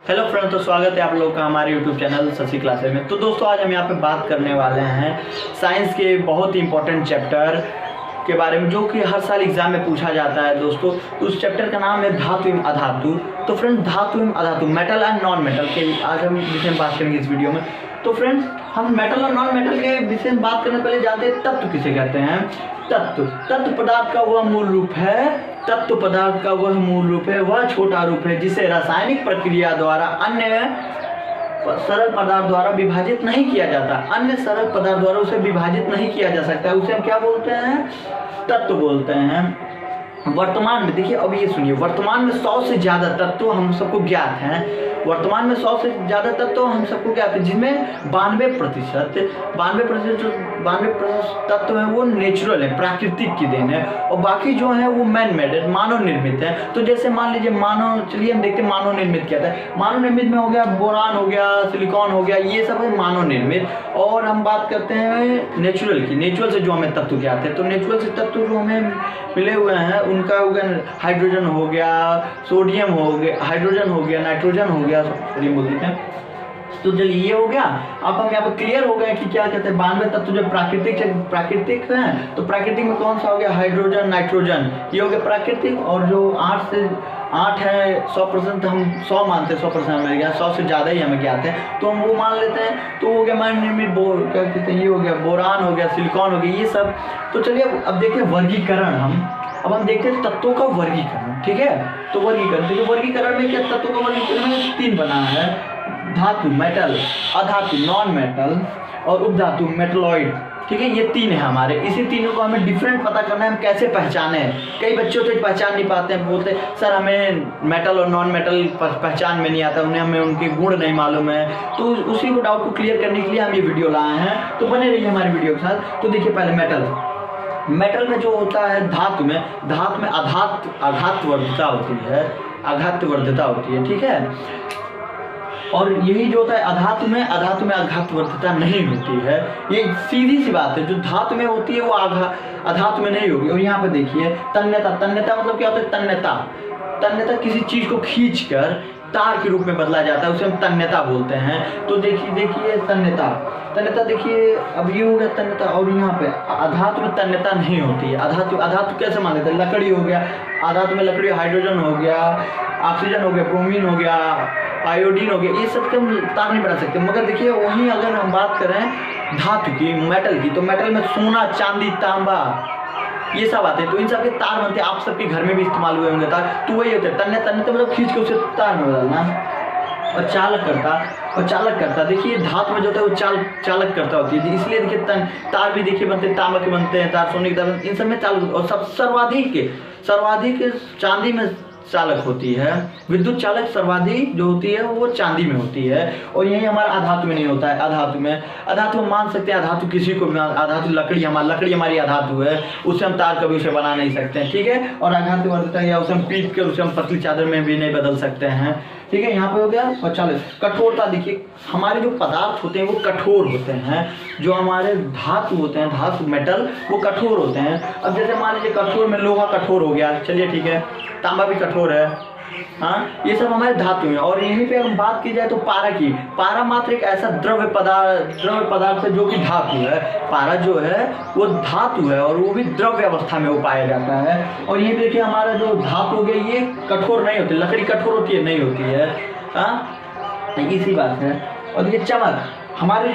Hello friends, तो स्वागत है आप लोग का हमारे यूट्यूब चैनल शशि क्लासेस में। तो दोस्तों आज हम यहाँ पे बात करने वाले हैं साइंस के बहुत ही इंपॉर्टेंट चैप्टर के बारे में, जो कि हर साल एग्जाम में पूछा जाता है। दोस्तों उस चैप्टर का नाम है धातु एवं अधातु। तो फ्रेंड्स धातु एवं अधातु, मेटल एंड नॉन मेटल के आज हम विषय में बात करेंगे इस वीडियो में। तो फ्रेंड्स हम मेटल और नॉन मेटल के विषय में बात करने पहले जानते हैं तत्व किसे कहते हैं। तत्व पदार्थ का वह मूल रूप है, तत्व पदार्थ का वह मूल रूप है, वह छोटा रूप है जिसे रासायनिक प्रक्रिया द्वारा अन्य सरल पदार्थ द्वारा विभाजित नहीं किया जाता। अन्य सरल पदार्थ द्वारा उसे विभाजित नहीं किया जा सकता, उसे हम क्या बोलते हैं? तत्व बोलते हैं। वर्तमान में देखिए, अब ये सुनिए, वर्तमान में 100 से ज़्यादा तत्व हम सबको ज्ञात हैं। वर्तमान में 100 से ज़्यादा तत्व हम सबको ज्ञात है, जिसमें 92% तत्व हैं वो नेचुरल है, प्राकृतिक की देन है, और बाकी जो है वो मैन मेड है, मानव निर्मित है। तो जैसे मान लीजिए चलिए हम देखते हैं मानव निर्मित क्या था। मानव निर्मित में हो गया बोरान, हो गया सिलिकॉन, हो गया, ये सब है मानव निर्मित। और हम बात करते हैं नेचुरल की, नेचुरल से जो हमें तत्व ज्ञात है। तो नेचुरल से तत्व जो हमें मिले हुए हैं उनका हो गया हाइड्रोजन, हो गया सोडियम, हो गया हाइड्रोजन, हो गया नाइट्रोजन, हो गया सॉरी बोल देते हैं। तो चलिए ये हो गया। अब हम यहाँ पर क्लियर हो गए कि क्या कहते हैं 92 तत्व जो प्राकृतिक हैं। तो प्राकृतिक में कौन सा हो गया? हाइड्रोजन, नाइट्रोजन, ये हो गया प्राकृतिक। और जो 8 है 100%, हम 100 मानते हैं, 100% हमें गया, 100 से ज़्यादा ही हमें ज्ञात है तो हम वो मान लेते हैं। तो हो गया मान निर्मित क्या कहते हैं, ये हो गया बोरान, हो गया सिलिकॉन, हो गया ये सब। तो चलिए अब देखते हैं वर्गीकरण। अब हम देखते हैं तत्वों का वर्गीकरण, ठीक है। तो वर्गीकरण देखिए, वर्गीकरण में क्या तत्वों का वर्गीकरण में 3 बना है: धातु मेटल, अधातु नॉन मेटल, और उपधातु मेटलॉइड, ठीक है। ये 3 है हमारे। इसी तीनों को हमें डिफरेंट पता करना है, हम कैसे पहचाने। कई बच्चों तो पहचान नहीं पाते हैं, बोलते हैं सर हमें मेटल और नॉन मेटल पहचान में नहीं आता, हमें उनके गुण नहीं मालूम है। तो उसी को डाउट को क्लियर करने के लिए हम ये वीडियो लाए हैं, तो बने रहिए हमारे वीडियो के साथ। तो देखिए पहले मेटल में जो होता है धातु में आघातवर्धता होती है, ठीक है। और यही जो होता है अधातु में आघातवर्धता नहीं होती है। ये सीधी सी बात है, जो धातु में होती है वो अधातु में नहीं होगी। और यहाँ पे देखिए तन्यता मतलब क्या होता है? तन्यता किसी चीज को खींचकर तार के रूप में बदला जाता है, उसे हम तन्यता बोलते हैं। तो देखिए तन्यता देखिए, अब ये हो गया तन्यता। और यहाँ पे अधातु में तन्यता नहीं होती है। अधातु कैसे मान लेते हैं? लकड़ी हो गया, अधातु में लकड़ी, हाइड्रोजन हो गया, ऑक्सीजन हो गया, ब्रोमीन हो गया, आयोडीन हो गया, ये सब के हम तार नहीं बना सकते। मगर देखिए वहीं अगर हम बात करें धातु की, मेटल की, तो मेटल में सोना, चांदी, तांबा, ये सब आते हैं। तो इन सब के तार बनते हैं, आप सबके घर में भी इस्तेमाल हुए होंगे तार। तो वही होते हैं तन्यता मतलब खींच के उसे तार में बदलना। और चालक करता देखिए धातु में जो होता है वो चालक करता होती है, इसलिए देखिए तार भी देखिए बनते हैं, तांबा के बनते हैं तार, सोने के तार, इन सब में चालक। और सब सर्वाधिक चांदी में चालक होती है। विद्युत चालक सर्वाधिक जो होती है वो चांदी में होती है। और यही हमारा अधातु में नहीं होता है। अधातु में मान सकते हैं, अधातु किसी को भी, अधातु लकड़ी हमारी अधातु है, उससे हम तार कभी उसे बना नहीं सकते हैं, ठीक है। और आघातवर्धता या उसे हम पीट कर उसे हम पतली चादर में भी नहीं बदल सकते हैं, ठीक है। यहाँ पे हो गया। और चलो कठोरता देखिए, हमारे जो पदार्थ होते हैं वो कठोर होते हैं। जो हमारे धातु होते हैं, धातु मेटल, वो कठोर होते हैं। अब जैसे मान लीजिए कठोर में लोहा कठोर हो गया, चलिए ठीक है, तांबा भी कठोर है, हाँ, ये सब हमारे धातु हैं। और यहीं पे हम बात की जाए तो पारा मात्र एक ऐसा द्रव्य पदार्थ है जो कि धातु है। पारा जो है वो धातु है और वो भी द्रव्य अवस्था में वो पाया जाता है। और ये देखिए हमारा जो धातु हो गया ये कठोर नहीं होती, लकड़ी कठोर होती है नहीं होती है, हाँ, इसी बात है। और ये चमक, हमारे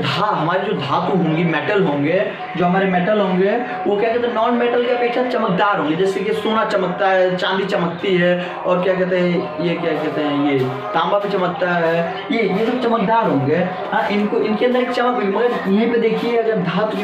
हमारे जो धातु होंगी, मेटल होंगे, जो हमारे मेटल होंगे वो क्या कहते हैं नॉन मेटल के अपेक्षा चमकदार होंगे। जैसे कि सोना चमकता है, चांदी चमकती है, और क्या कहते हैं ये तांबा भी चमकता है, ये सब चमकदार होंगे, हाँ। इनके अंदर एक चमक होगी। मगर यहीं पे देखिए अगर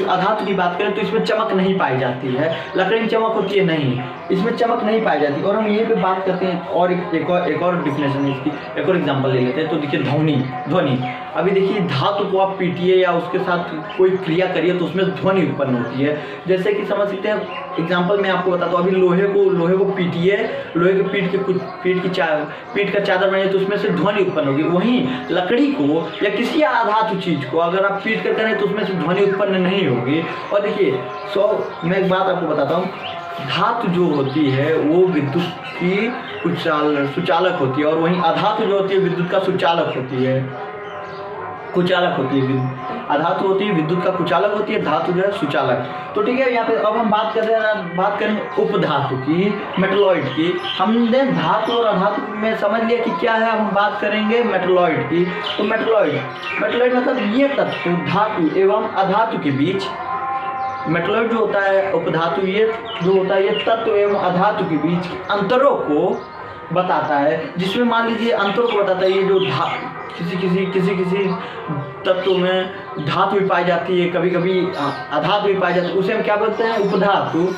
अधातु की बात करें तो इसमें चमक नहीं पाई जाती है। लकड़ी में चमक होती है नहीं, इसमें चमक नहीं पाई जाती। और हम यहीं पे बात करते हैं और एक और डिफिनेशन है इसकी, एक और एग्जाम्पल ले लेते हैं। तो देखिए ध्वनि। अभी देखिए धातु को आप पीटिए या उसके साथ कोई क्रिया करिए तो उसमें ध्वनि उत्पन्न होती है। जैसे कि समझ सकते हैं, एग्जांपल मैं आपको बताता हूँ। अभी लोहे को पीटिए, लोहे के पीट का चादर बनाइए तो उसमें से ध्वनि उत्पन्न होगी। वहीं लकड़ी को या किसी अधातु चीज को अगर आप पीट कर करें तो उसमें से ध्वनि उत्पन्न नहीं होगी। और देखिए मैं एक बात आपको बताता हूँ, धातु जो होती है वो विद्युत की सुचालक होती है, और वहीं अधातु जो होती है विद्युत का सुचालक होती है, कुचालक होती है। अधातु होती है विद्युत का कुचालक होती है, धातु जो है सुचालक। तो ठीक है, यहाँ पे अब हम बात करेंगे उपधातु की, मेटलॉइड की। हमने धातु और अधातु में समझ लिया कि क्या है, हम बात करेंगे मेटलॉइड की। तो मेटलॉइड मतलब ये तत्व धातु एवं अधातु के बीच, मेटलॉइड जो होता है उपधातु, ये जो होता है ये तत्व एवं अधातु के बीच अंतरों को बताता है, जिसमें मान लीजिए अंतरों को बताता है। ये जो किसी तत्व में धातु भी पाई जाती है, कभी कभी अधातु भी पाई जाती है, उसे हम क्या बोलते हैं, उपधातु।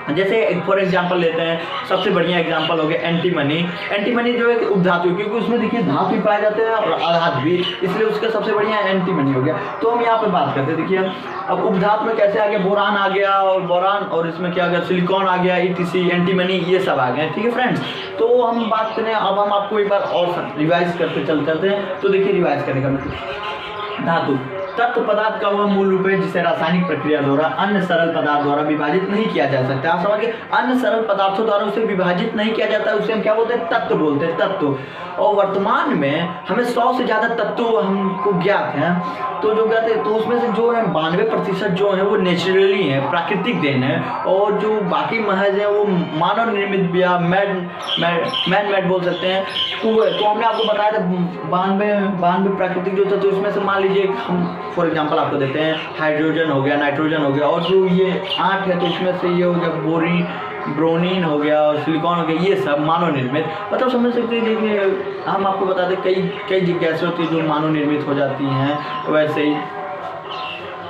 जैसे फॉर एग्जांपल लेते हैं, सबसे बढ़िया एग्जांपल हो गया एंटीमनी। एंटीमनी जो है उपधातु, क्योंकि उसमें देखिए धातु भी पाए जाते हैं और अधातु भी, इसलिए उसका सबसे बढ़िया एंटीमनी हो गया। तो हम यहाँ पे बात करते हैं, देखिए अब उपधातु में कैसे आ गया, बोरान आ गया, और बोरान, और इसमें क्या आ गया, सिलिकॉन आ गया, ETC, एंटीमनी, ये सब आ गए। ठीक है फ्रेंड्स, तो हम बात करें, अब हम आपको एक बार और रिवाइज करते चलते हैं। तो देखिए रिवाइज करने का मतलब, धातु तत्व पदार्थ का वह मूल रूप है जिसे रासायनिक प्रक्रिया द्वारा अन्य सरल पदार्थ द्वारा विभाजित नहीं किया जा सकता। आप समझिए, अन्य सरल पदार्थों द्वारा उसे विभाजित नहीं किया जाता, उसे हम क्या बोलते हैं, तत्व बोलते हैं, तत्व। और वर्तमान में हमें 100 से ज़्यादा तत्व हमको ज्ञात हैं। तो जो ज्ञात है, तो उसमें से जो है 92% जो है वो नेचुरली है, प्राकृतिक देन है, और जो बाकी महज है वो मानव निर्मित या मैन मेड बोल सकते हैं। तो हमने आपको बताया था 92 प्राकृतिक जो था, तो इसमें से मान लीजिए हम फॉर एग्जांपल आपको देते हैं, हाइड्रोजन हो गया, नाइट्रोजन हो गया, और जो ये 8 है तो इसमें से ये हो गया ब्रोमीन हो गया, और सिलिकॉन हो गया, ये सब मानव निर्मित, मतलब समझ सकते हैं। देखिए हम आपको बता दें, कई गैसें होती है जो मानव निर्मित हो जाती हैं, वैसे ही।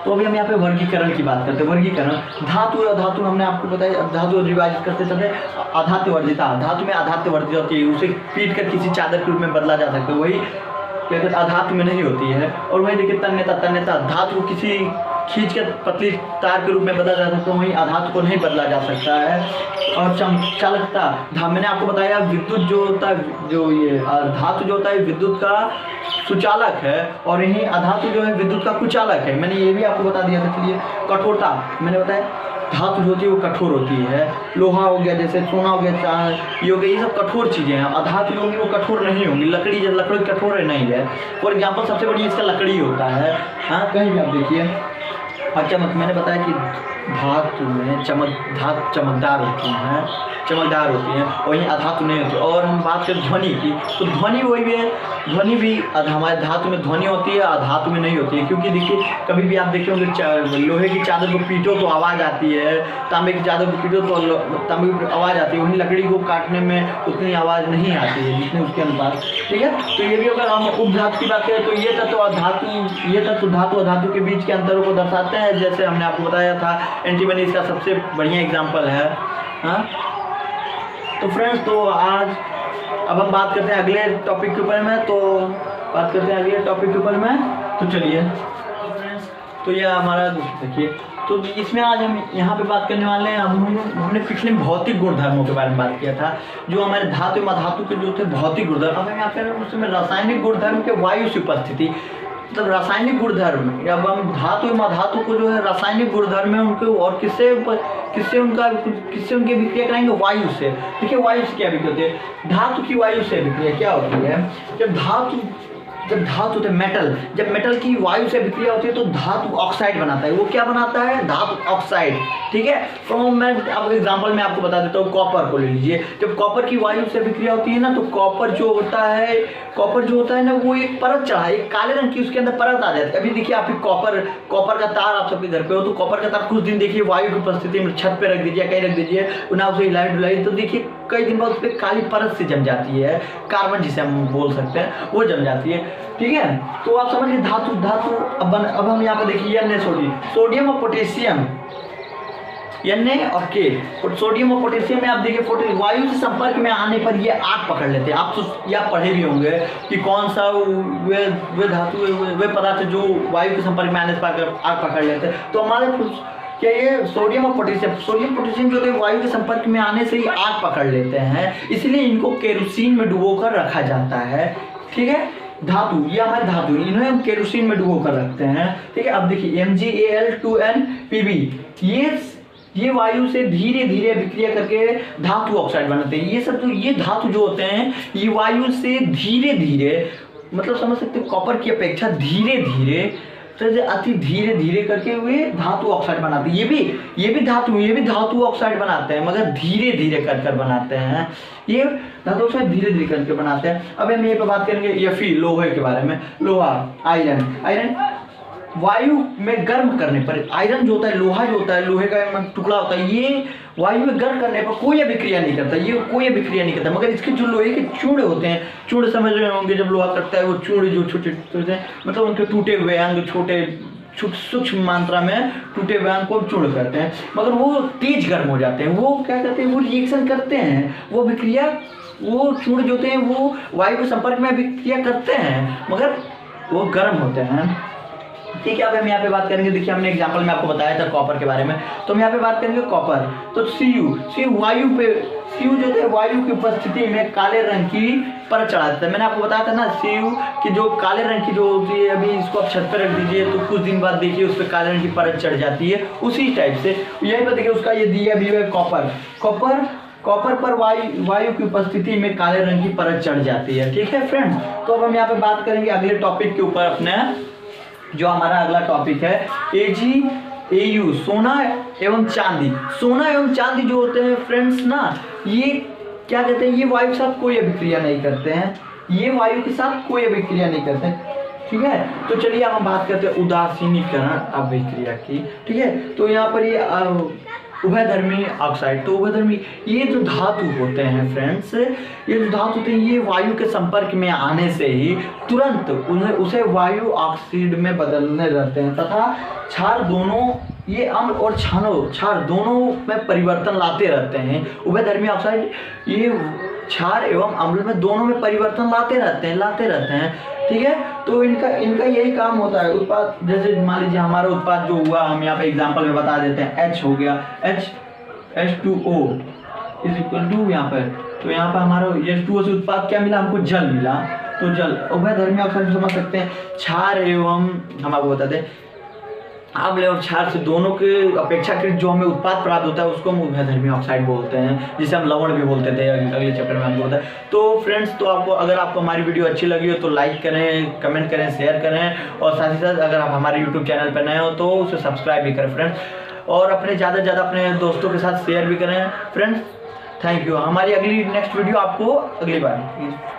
तो अभी हम यहाँ पे वर्गीकरण की बात करते हैं। वर्गीकरण, धातु और अधातु हमने आपको बताया, धातु विभाजित करते चलते, अधात्य वर्जिता, धातु में अधात्य वर्जित होती है, उसे पीट कर किसी चादर के रूप में बदला जा सकता है, वही क्या कहते हैं, अधातु में नहीं होती है। और वही देखिए तन्यता, धातु को किसी खींच कर पतली तार के रूप में बदला जा सकता है, वहीं अधातु को नहीं बदला जा सकता है। और चालकता, मैंने आपको बताया विद्युत जो होता है, जो ये धातु जो होता है विद्युत का सुचालक है, और यही अधातु जो है विद्युत का कुचालक है, मैंने ये भी आपको बता दिया था। चलिए कठोरता, मैंने बताया धातु जो होती है वो कठोर होती है, लोहा हो गया, जैसे सोना हो गया, ये हो गया, ये सब कठोर चीज़ें हैं। अधातु जो होंगी वो कठोर नहीं होंगी, लकड़ी कठोर नहीं है। फॉर एग्जाम्पल सबसे बढ़िया इसका लकड़ी होता है, हाँ कहीं भी आप देखिए। और चमक, मैंने बताया कि धातु में चमकदार होती हैं, वहीं अधातु नहीं होती। और हम बात करें ध्वनि की, तो ध्वनि वही है, ध्वनि भी हमारे धातु में ध्वनि होती है, अधातु में नहीं होती है। क्योंकि देखिए कभी भी आप देखे होंगे, लोहे की चादर को पीटो तो आवाज़ आती है, तांबे की चादर को पीटो तो तांबे की आवाज़ आती है, वहीं लकड़ी को काटने में उतनी आवाज़ नहीं आती है जितने उसके अनुपात। ठीक है, तो ये भी अगर हम उपधातु की बात करें तो ये तत्व धातु अधातु के बीच के अंतरों को दर्शाते हैं, जैसे हमने आपको बताया था एंटीमनी इसका सबसे बढ़िया एग्जाम्पल है। हाँ तो फ्रेंड्स, तो आज अब हम बात करते हैं अगले टॉपिक के ऊपर में, तो चलिए फ्रेंड्स, तो ये हमारा देखिए, तो इसमें आज हम यहाँ पे बात करने वाले हैं, हमने पिछले भौतिक गुणधर्मों के बारे में बात किया था, जो हमारे धातु एवं अधातु के जो थे भौतिक गुणधर्म। अब हम यहाँ पे उसमें रासायनिक गुणधर्म के वायु से उपस्थिति, मतलब रासायनिक गुणधर्म, अब हम धातु एवं अधातु को जो है रासायनिक गुणधर्म है उनके, और किससे उनकी विक्रिया कराएंगे, वायु से। देखिए वायु से क्या विक्रिया होती है, धातु की वायु से विक्रिया क्या होती है, जब धातु होता है मेटल, जब मेटल की वायु से विक्रिया होती है तो धातु ऑक्साइड बनाता है। वो क्या बनाता है, धातु ऑक्साइड। ठीक है, तो मैं अब एग्जांपल में आपको बता देता हूँ, कॉपर को ले लीजिए। जब कॉपर की वायु से विक्रिया होती है ना, तो कॉपर जो होता है ना, वो एक परत चढ़ा, एक काले रंग की उसके अंदर परत आ जाती है। अभी देखिए आप कॉपर का तार आप सबके घर पे हो, तो कॉपर का तार कुछ दिन देखिए वायु की उपस्थिति में छत पे रख दीजिए, कहीं रख दीजिए, ना उसे हिलाई, तो देखिए कई दिन बाद उस पर काली परत से जम जाती है, कार्बन जिसे हम बोल सकते हैं, वो जम जाती है। ठीक है, तो आप समझिए धातु अब हम यहाँ पे देखिए सोडियम और पोटेशियम, Na और K, सोडियम और पोटेशियम में आप देखिए वायु से संपर्क में आने पर ये आग पकड़ लेते हैं। आप तो यह पढ़े भी होंगे कि कौन सा वे धातु वे पदार्थ जो वायु के संपर्क में आने पर आग पकड़ लेते हैं। तो हमारे क्या ये सोडियम और पोटेशियम जो है वायु के संपर्क में आने से ही आग पकड़ लेते हैं, इसलिए इनको केरोसिन में डुबो कर रखा जाता है। ठीक है, धातु, ये हमारे धातु, इन्हें हम केरोसिन में डुबो कर रखते हैं। ठीक है, अब देखिए MgAl2n Pb, ये वायु से धीरे धीरे अभिक्रिया करके धातु ऑक्साइड बनाते हैं। ये सब जो ये धातु जो होते हैं ये वायु से धीरे धीरे, मतलब समझ सकते हो कॉपर की अपेक्षा धीरे धीरे, तो अति धीरे धीरे करके वे धातु ऑक्साइड बनाते हैं। ये भी धातु ऑक्साइड बनाते हैं, मगर धीरे धीरे कर बनाते हैं। ये धातु ऑक्साइड धीरे धीरे करके बनाते हैं। अब हम ये पे बात करेंगे Fe लोहे के बारे में। लोहा, आयरन वायु में गर्म करने पर, आयरन जो होता है, लोहा जो होता है, लोहे का टुकड़ा होता है, ये वायु में गर्म करने पर कोई अभिक्रिया नहीं करता, ये कोई अभिक्रिया नहीं करता। मगर इसके जो लोहे के चूड़ होते हैं, चूड़ समझ रहे होंगे, जब लोहा करता है वो चूड़ जो छोटे छोटे हैं, मतलब उनके टूटे हुए अंग, छोटे सूक्ष्म मात्रा में टूटे हुए अंग को चूड़ करते हैं, मगर वो तेज गर्म हो जाते हैं। वो क्या करते हैं, वो रिएक्शन करते हैं, वो अभिक्रिया, वो चूड़ जो होते हैं वो वायु के संपर्क में अभिक्रिया करते हैं, मगर वो गर्म होते हैं। ठीक है, अब हम यहाँ पे बात करेंगे। देखिए हमने एग्जांपल में आपको बताया था कॉपर के बारे में, तो हम यहाँ पे बात करेंगे कॉपर। तो Cu वायु पे, Cu जो है वायु की उपस्थिति में काले रंग की परत चढ़ा देता है। मैंने आपको बताया था ना Cu कि जो काले रंग की जो होती है, अभी इसको आप छत पर रख दीजिए तो कुछ दिन बाद देखिए उस पर काले रंग की परत चढ़ जाती है। उसी टाइप से यही पर देखिए उसका ये दिया भी है कॉपर पर वायु की उपस्थिति में काले रंग की परत चढ़ जाती है। ठीक है फ्रेंड, तो अब हम यहाँ पे बात करेंगे अगले टॉपिक के ऊपर। अपने जो हमारा अगला टॉपिक है AgAu, सोना एवं चांदी। सोना एवं चांदी जो होते हैं फ्रेंड्स ना, ये क्या कहते हैं, ये वायु के साथ कोई अभिक्रिया नहीं करते हैं, ये वायु के साथ कोई अभिक्रिया नहीं करते हैं। ठीक है, तो चलिए अब हम बात करते हैं उदासीनीकरण अभिक्रिया की। ठीक है, तो यहाँ पर ये उभयधर्मी ऑक्साइड, तो उभयधर्मी ये जो धातु होते हैं फ्रेंड्स, ये जो धातु होते हैं ये वायु के संपर्क में आने से ही तुरंत उसे वायु ऑक्साइड में बदलने रहते हैं तथा क्षार दोनों, ये अम्ल और क्षार दोनों में परिवर्तन लाते रहते हैं। उभयधर्मी ऑक्साइड ये क्षार एवं अम्ल में दोनों में परिवर्तन लाते रहते हैं। ठीक है, तो इनका यही काम होता है। उत्पाद, जैसे मान लीजिए हमारा उत्पाद जो हुआ, हम यहाँ पे एग्जांपल में बता देते हैं। H हो गया, H2O इज इक्वल टू यहाँ पर, तो यहाँ पर हमारा H2O से उत्पाद क्या मिला, हमको जल मिला। तो जल उभयधर्मी ऑक्साइड समझ सकते हैं। क्षार एवं, हम आपको बताते हैं, अम्ल और क्षार से दोनों के अपेक्षाकृत जो हमें उत्पाद प्राप्त होता है उसको हम उभयधर्मी ऑक्साइड बोलते हैं, जिसे हम लवण भी बोलते थे। अगले चैप्टर में हमको बताया। तो फ्रेंड्स, तो अगर आपको हमारी वीडियो अच्छी लगी हो तो लाइक करें, कमेंट करें, शेयर करें, और साथ ही साथ अगर आप हमारे यूट्यूब चैनल पर नए हो तो उसे सब्सक्राइब भी करें फ्रेंड्स, और अपने ज़्यादा से ज़्यादा अपने दोस्तों के साथ शेयर भी करें फ्रेंड्स। Thank you. हमारी अगली नेक्स्ट वीडियो आपको अगली बार